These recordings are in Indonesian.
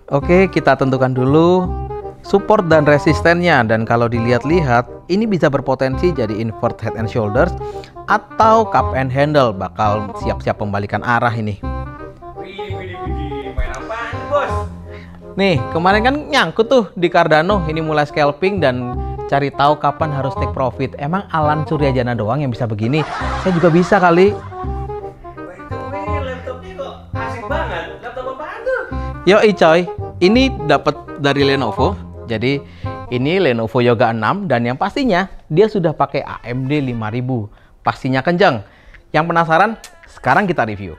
Oke, kita tentukan dulu support dan resistennya, dan kalau dilihat-lihat ini bisa berpotensi jadi invert head and shoulders atau cup and handle. Bakal siap-siap pembalikan arah ini. Widih, main apaan bos? Nih, kemarin kan nyangkut tuh di Cardano, ini mulai scalping dan cari tahu kapan harus take profit. Emang Alan Suryajana doang yang bisa begini? Saya juga bisa kali. Laptopnya kok asik banget. Laptop apaan tuh? Yoi coy, ini dapat dari Lenovo. Jadi ini Lenovo Yoga 6 dan yang pastinya dia sudah pakai AMD 5000. Pastinya kencang. Yang penasaran? Sekarang kita review.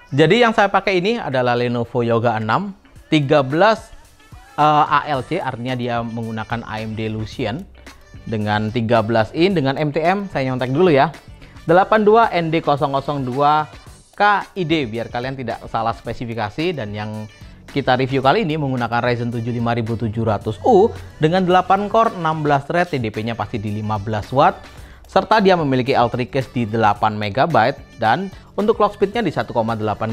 Jadi yang saya pakai ini adalah Lenovo Yoga 6 13 ALC, artinya dia menggunakan AMD Lucian dengan 13 in dengan MTM. Saya nyontek dulu ya, 82ND002 KID biar kalian tidak salah spesifikasi. Dan yang kita review kali ini menggunakan Ryzen 7 5700U dengan 8 core 16 thread, TDP-nya pasti di 15 watt. Serta dia memiliki L3 cache di 8 MB dan untuk clock speednya di 1,8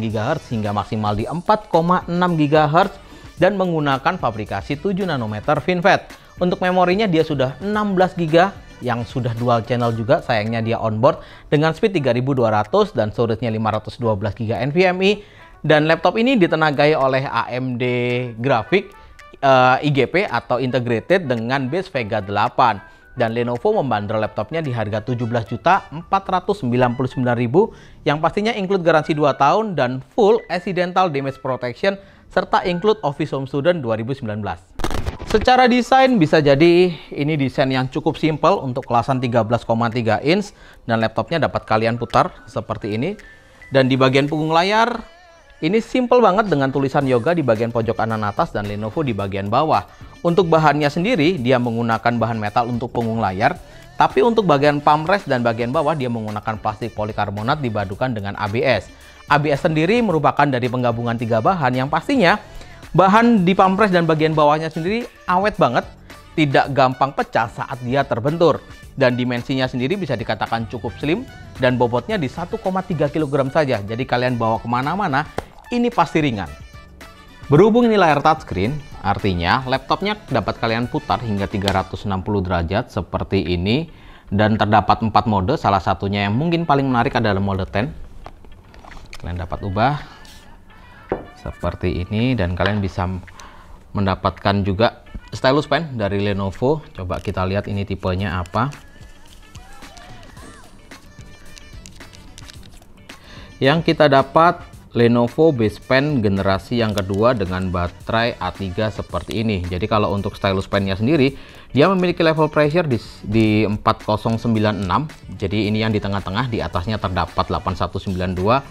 GHz hingga maksimal di 4,6 GHz dan menggunakan fabrikasi 7 nanometer FinFET. Untuk memorinya dia sudah 16 GB yang sudah dual channel juga, sayangnya dia onboard dengan speed 3200 dan storage-nya 512 GB NVMe. Dan laptop ini ditenagai oleh AMD Graphics IGP atau integrated dengan base Vega 8. Dan Lenovo membandrol laptopnya di harga 17.499.000 yang pastinya include garansi 2 tahun dan full accidental damage protection serta include Office Home Student 2019. Secara desain bisa jadi ini desain yang cukup simple untuk kelasan 13,3 inch dan laptopnya dapat kalian putar seperti ini. Dan di bagian punggung layar ini simple banget dengan tulisan Yoga di bagian pojok kanan atas dan Lenovo di bagian bawah. Untuk bahannya sendiri dia menggunakan bahan metal untuk punggung layar, tapi untuk bagian palm rest dan bagian bawah dia menggunakan plastik polikarbonat dipadukan dengan ABS. ABS sendiri merupakan dari penggabungan 3 bahan yang pastinya bahan di palm rest dan bagian bawahnya sendiri awet banget, tidak gampang pecah saat dia terbentur. Dan dimensinya sendiri bisa dikatakan cukup slim dan bobotnya di 1,3 kg saja. Jadi kalian bawa kemana-mana ini pasti ringan. Berhubung ini layar touchscreen, artinya laptopnya dapat kalian putar hingga 360 derajat seperti ini. Dan terdapat 4 mode, salah satunya yang mungkin paling menarik adalah mode 10. Kalian dapat ubah seperti ini dan kalian bisa mendapatkan juga stylus pen dari Lenovo. Coba kita lihat ini tipenya apa. Yang kita dapat Lenovo Base Pen generasi yang kedua dengan baterai A3 seperti ini. Jadi kalau untuk stylus pennya sendiri, dia memiliki level pressure di 4096. Jadi ini yang di tengah-tengah, di atasnya terdapat 8192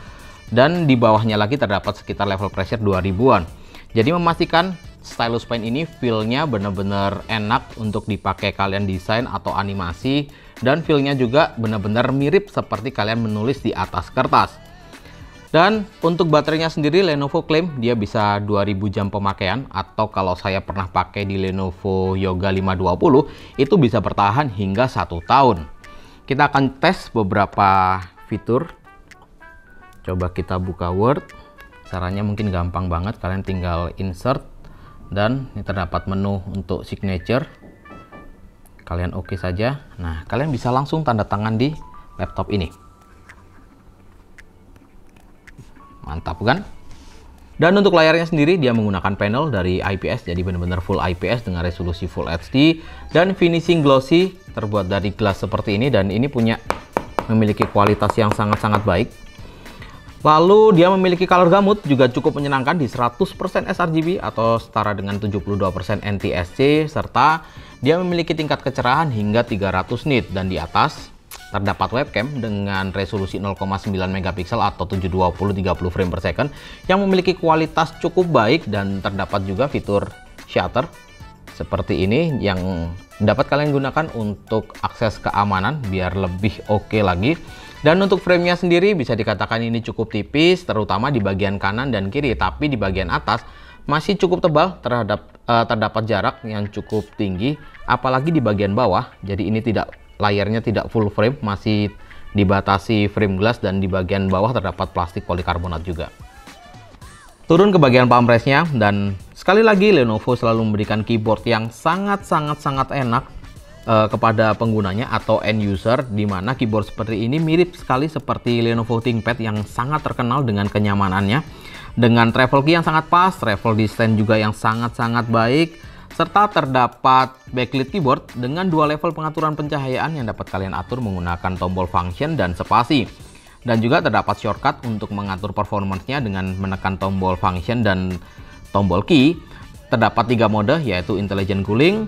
dan di bawahnya lagi terdapat sekitar level pressure 2000-an. Jadi memastikan stylus pen ini feel-nya benar-benar enak untuk dipakai kalian desain atau animasi, dan feel-nya juga benar-benar mirip seperti kalian menulis di atas kertas. Dan untuk baterainya sendiri Lenovo klaim dia bisa 2000 jam pemakaian, atau kalau saya pernah pakai di Lenovo Yoga 520 itu bisa bertahan hingga 1 tahun. Kita akan tes beberapa fitur. Coba kita buka Word. Caranya mungkin gampang banget, kalian tinggal insert dan ini terdapat menu untuk signature. Kalian oke saja. Nah, kalian bisa langsung tanda tangan di laptop ini. Mantap kan? Dan untuk layarnya sendiri dia menggunakan panel dari IPS, jadi benar-benar full IPS dengan resolusi Full HD dan finishing glossy terbuat dari glass seperti ini, dan ini memiliki kualitas yang sangat-sangat baik. Lalu dia memiliki color gamut juga cukup menyenangkan di 100% sRGB atau setara dengan 72% NTSC, serta dia memiliki tingkat kecerahan hingga 300 nit dan di atas terdapat webcam dengan resolusi 0,9 megapiksel atau 720 30 frame per second yang memiliki kualitas cukup baik, dan terdapat juga fitur shutter seperti ini yang dapat kalian gunakan untuk akses keamanan biar lebih oke lagi. Dan untuk framenya sendiri bisa dikatakan ini cukup tipis, terutama di bagian kanan dan kiri, tapi di bagian atas masih cukup tebal terhadap terdapat jarak yang cukup tinggi, apalagi di bagian bawah. Jadi ini layarnya tidak full frame, masih dibatasi frame glass, dan di bagian bawah terdapat plastik polikarbonat juga. Turun ke bagian palm rest-nya, dan sekali lagi Lenovo selalu memberikan keyboard yang sangat enak kepada penggunanya atau end user, di mana keyboard seperti ini mirip sekali seperti Lenovo ThinkPad yang sangat terkenal dengan kenyamanannya, dengan travel key yang sangat pas, travel distance juga yang sangat baik, serta terdapat backlit keyboard dengan dua level pengaturan pencahayaan yang dapat kalian atur menggunakan tombol function dan spasi. Dan juga terdapat shortcut untuk mengatur performance-nya dengan menekan tombol function dan tombol key. Terdapat 3 mode, yaitu intelligent cooling,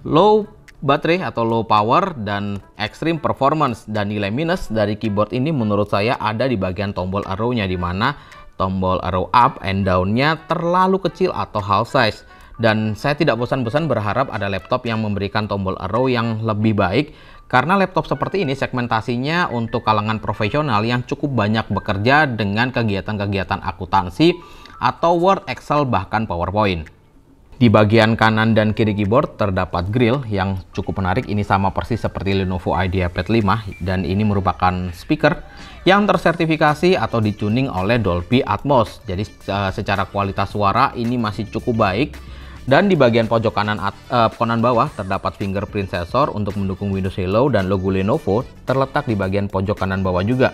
low baterai atau low power, dan extreme performance. Dan nilai minus dari keyboard ini menurut saya ada di bagian tombol arrow-nya, di mana tombol arrow up and down-nya terlalu kecil atau half size. Dan saya tidak bosan-bosan berharap ada laptop yang memberikan tombol arrow yang lebih baik, karena laptop seperti ini segmentasinya untuk kalangan profesional yang cukup banyak bekerja dengan kegiatan-kegiatan akuntansi atau Word, Excel, bahkan PowerPoint. Di bagian kanan dan kiri keyboard terdapat grill yang cukup menarik. Ini sama persis seperti Lenovo IdeaPad 5, dan ini merupakan speaker yang tersertifikasi atau dituning oleh Dolby Atmos. Jadi secara kualitas suara ini masih cukup baik. Dan di bagian pojok kanan bawah terdapat fingerprint sensor untuk mendukung Windows Hello, dan logo Lenovo terletak di bagian pojok kanan bawah juga.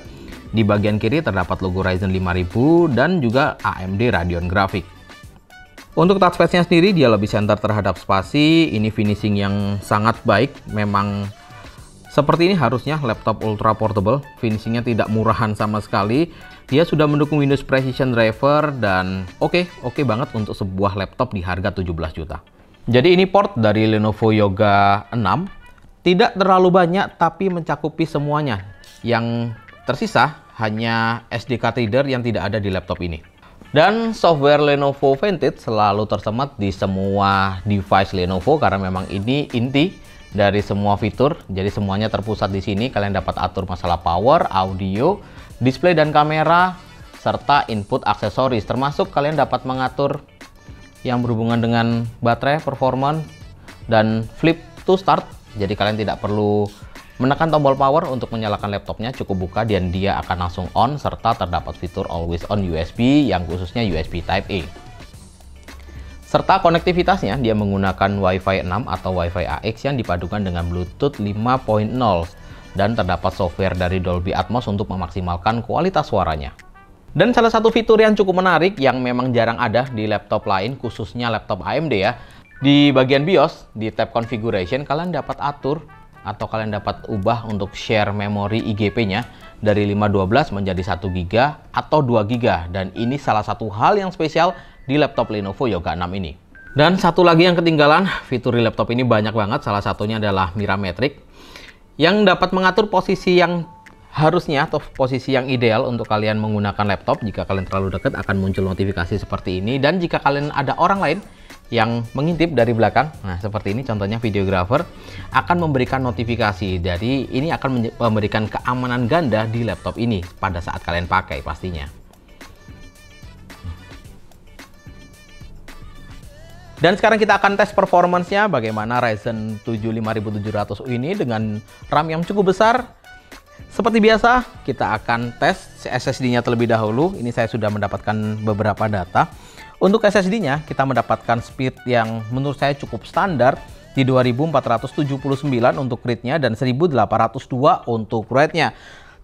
Di bagian kiri terdapat logo Ryzen 5000 dan juga AMD Radeon Graphics. Untuk touchpad-nya sendiri dia lebih center terhadap spasi. Ini finishing yang sangat baik. Memang seperti ini harusnya laptop ultra portable. Finishingnya tidak murahan sama sekali. Dia sudah mendukung Windows Precision Driver, dan oke banget untuk sebuah laptop di harga 17 juta. Jadi ini port dari Lenovo Yoga 6. Tidak terlalu banyak tapi mencakupi semuanya. Yang tersisa hanya SD card reader yang tidak ada di laptop ini. Dan software Lenovo Vantage selalu tersemat di semua device Lenovo, karena memang ini inti dari semua fitur. Jadi semuanya terpusat di sini. Kalian dapat atur masalah power, audio, display dan kamera, serta input aksesoris. Termasuk kalian dapat mengatur yang berhubungan dengan baterai, performance, dan flip to start. Jadi kalian tidak perlu menekan tombol power untuk menyalakan laptopnya, cukup buka dan dia akan langsung on, serta terdapat fitur always on USB yang khususnya USB Type-A. Serta konektivitasnya dia menggunakan Wi-Fi 6 atau Wi-Fi AX yang dipadukan dengan Bluetooth 5.0, dan terdapat software dari Dolby Atmos untuk memaksimalkan kualitas suaranya. Dan salah satu fitur yang cukup menarik yang memang jarang ada di laptop lain, khususnya laptop AMD ya, di bagian BIOS, di tab configuration, kalian dapat atur atau kalian dapat ubah untuk share memori IGP-nya dari 512 menjadi 1 GB atau 2 GB. Dan ini salah satu hal yang spesial di laptop Lenovo Yoga 6 ini. Dan satu lagi yang ketinggalan, fitur di laptop ini banyak banget. Salah satunya adalah Mirametric yang dapat mengatur posisi yang harusnya atau posisi yang ideal untuk kalian menggunakan laptop. Jika kalian terlalu dekat akan muncul notifikasi seperti ini, dan jika kalian ada orang lain yang mengintip dari belakang, nah seperti ini contohnya videographer, akan memberikan notifikasi. Jadi ini akan memberikan keamanan ganda di laptop ini pada saat kalian pakai pastinya. Dan sekarang kita akan tes performance-nya bagaimana Ryzen 7 5700U ini dengan RAM yang cukup besar. Seperti biasa, kita akan tes SSD-nya terlebih dahulu. Ini saya sudah mendapatkan beberapa data. Untuk SSD-nya, kita mendapatkan speed yang menurut saya cukup standar di 2479 untuk read-nya dan 1802 untuk write-nya.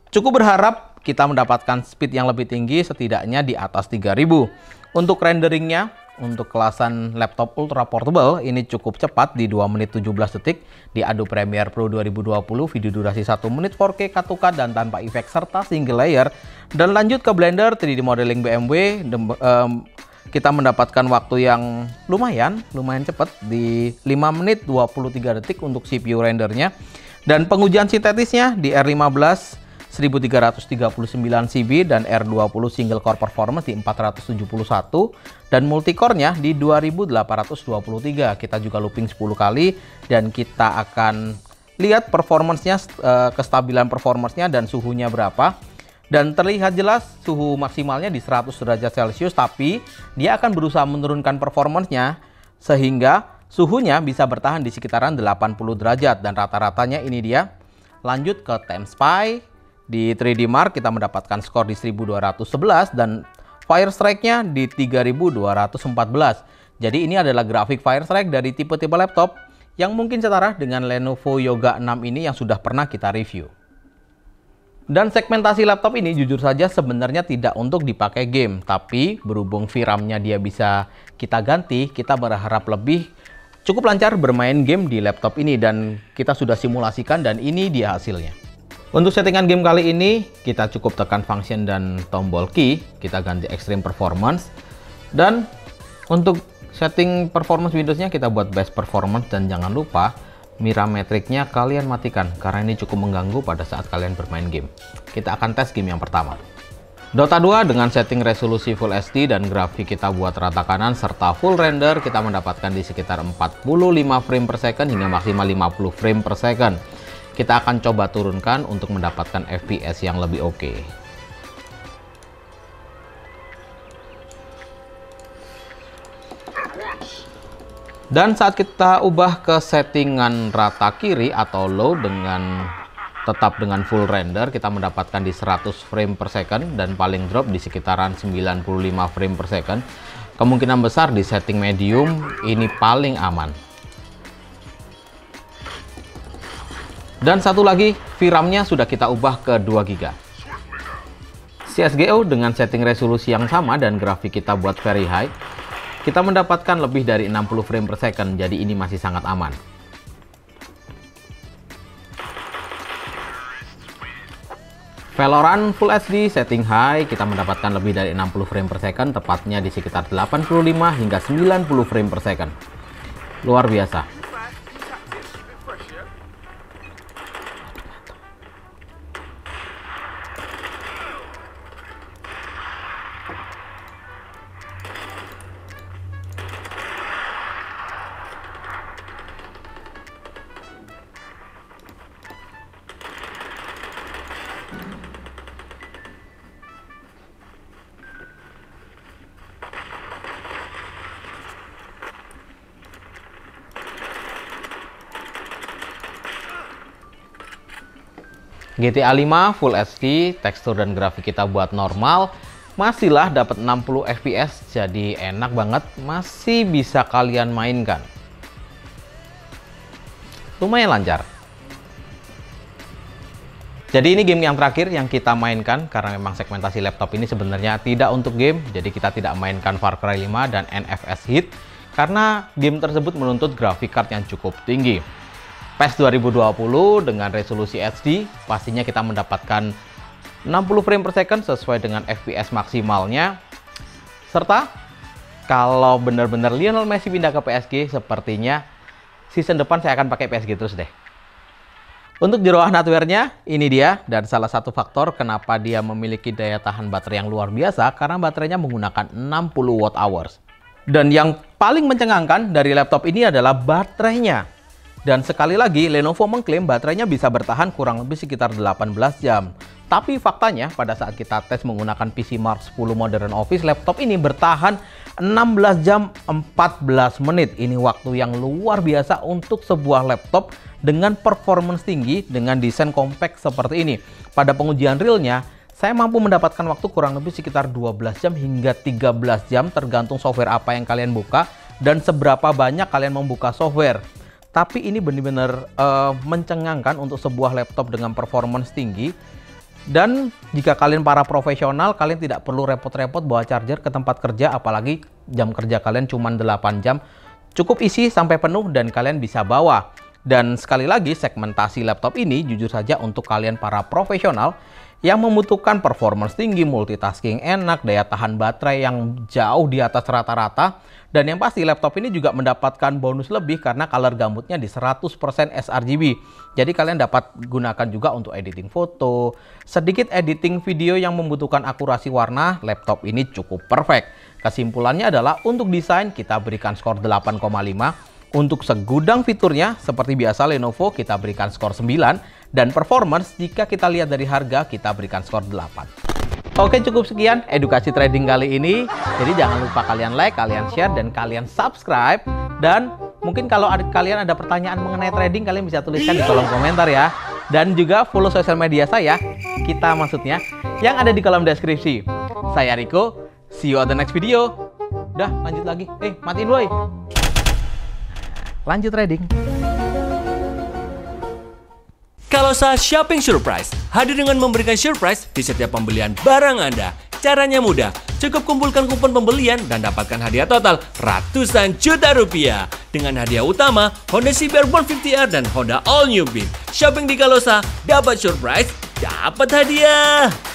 Cukup berharap kita mendapatkan speed yang lebih tinggi, setidaknya di atas 3000. Untuk renderingnya, untuk kelasan laptop ultra portable ini cukup cepat di 2 menit 17 detik di Adobe Premiere Pro 2020, video durasi 1 menit 4K cut to cut dan tanpa efek serta single layer. Dan lanjut ke Blender 3D modeling BMW, kita mendapatkan waktu yang lumayan cepat di 5 menit 23 detik untuk CPU rendernya. Dan pengujian sintetisnya di R15 1339 CB dan R20 single core performance di 471 dan multicore-nya di 2823. Kita juga looping 10 kali dan kita akan lihat performance-nya, kestabilan performance-nya dan suhunya berapa. Dan terlihat jelas suhu maksimalnya di 100 derajat Celcius, tapi dia akan berusaha menurunkan performance-nya sehingga suhunya bisa bertahan di sekitaran 80 derajat dan rata-ratanya ini dia. Lanjut ke TimeSpy. Di 3D Mark kita mendapatkan skor di 1211 dan Fire Strike-nya di 3214. Jadi ini adalah grafik Fire Strike dari tipe-tipe laptop yang mungkin setara dengan Lenovo Yoga 6 ini yang sudah pernah kita review. Dan segmentasi laptop ini jujur saja sebenarnya tidak untuk dipakai game, tapi berhubung VRAM-nya dia bisa kita ganti, kita berharap lebih cukup lancar bermain game di laptop ini dan kita sudah simulasikan dan ini dia hasilnya. Untuk settingan game kali ini, kita cukup tekan function dan tombol key, kita ganti Extreme Performance. Dan untuk setting performance Windows-nya kita buat best performance dan jangan lupa mirametriknya kalian matikan karena ini cukup mengganggu pada saat kalian bermain game. Kita akan tes game yang pertama. Dota 2 dengan setting resolusi Full HD dan grafik kita buat rata kanan serta full render kita mendapatkan di sekitar 45 frame per second hingga maksimal 50 frame per second. Kita akan coba turunkan untuk mendapatkan FPS yang lebih oke. Dan saat kita ubah ke settingan rata kiri atau low dengan tetap dengan full render, kita mendapatkan di 100 frame per second dan paling drop di sekitaran 95 frame per second. Kemungkinan besar di setting medium ini paling aman. Dan satu lagi, VRAM-nya sudah kita ubah ke 2 GB. CSGO dengan setting resolusi yang sama dan grafik kita buat very high. Kita mendapatkan lebih dari 60 frame per second, jadi ini masih sangat aman. Valorant Full HD setting high, kita mendapatkan lebih dari 60 frame per second, tepatnya di sekitar 85 hingga 90 frame per second. Luar biasa. GTA 5 Full HD, tekstur dan grafik kita buat normal, masihlah dapat 60 FPS, jadi enak banget, masih bisa kalian mainkan. Lumayan lancar. Jadi ini game yang terakhir yang kita mainkan, karena memang segmentasi laptop ini sebenarnya tidak untuk game, jadi kita tidak mainkan Far Cry 5 dan NFS Hit, karena game tersebut menuntut grafik card yang cukup tinggi. PES 2020 dengan resolusi HD, pastinya kita mendapatkan 60 frame per second sesuai dengan FPS maksimalnya. Serta, kalau benar-benar Lionel Messi pindah ke PSG, sepertinya season depan saya akan pakai PSG terus deh. Untuk jeroan hardware-nya, ini dia. Dan salah satu faktor kenapa dia memiliki daya tahan baterai yang luar biasa, karena baterainya menggunakan 60 Wh. Dan yang paling mencengangkan dari laptop ini adalah baterainya. Dan sekali lagi, Lenovo mengklaim baterainya bisa bertahan kurang lebih sekitar 18 jam. Tapi faktanya, pada saat kita tes menggunakan PC Mark 10 Modern Office, laptop ini bertahan 16 jam 14 menit. Ini waktu yang luar biasa untuk sebuah laptop dengan performance tinggi, dengan desain compact seperti ini. Pada pengujian realnya, saya mampu mendapatkan waktu kurang lebih sekitar 12 jam hingga 13 jam, tergantung software apa yang kalian buka, dan seberapa banyak kalian membuka software. Tapi ini benar-benar mencengangkan untuk sebuah laptop dengan performance tinggi. Dan jika kalian para profesional, kalian tidak perlu repot-repot bawa charger ke tempat kerja, apalagi jam kerja kalian cuma 8 jam. Cukup isi sampai penuh dan kalian bisa bawa. Dan sekali lagi, segmentasi laptop ini jujur saja untuk kalian para profesional yang membutuhkan performance tinggi, multitasking enak, daya tahan baterai yang jauh di atas rata-rata. Dan yang pasti laptop ini juga mendapatkan bonus lebih karena color gamutnya di 100% sRGB. Jadi kalian dapat gunakan juga untuk editing foto, sedikit editing video yang membutuhkan akurasi warna, laptop ini cukup perfect. Kesimpulannya adalah untuk desain kita berikan skor 8,5. Untuk segudang fiturnya seperti biasa Lenovo kita berikan skor 9. Dan performance jika kita lihat dari harga kita berikan skor 8. Oke, cukup sekian edukasi trading kali ini. Jadi jangan lupa kalian like, kalian share, dan kalian subscribe. Dan mungkin kalau kalian ada pertanyaan mengenai trading, kalian bisa tuliskan di kolom komentar ya. Dan juga follow sosial media saya, kita maksudnya, yang ada di kolom deskripsi. Saya Riko, see you on the next video. Dah, lanjut lagi. Matiin woy. Lanjut trading. Kalosa Shopping Surprise hadir dengan memberikan surprise di setiap pembelian barang Anda. Caranya mudah, cukup kumpulkan kupon pembelian dan dapatkan hadiah total ratusan juta rupiah. Dengan hadiah utama, Honda CBR 150R dan Honda All New Beat. Shopping di Kalosa, dapat surprise, dapat hadiah.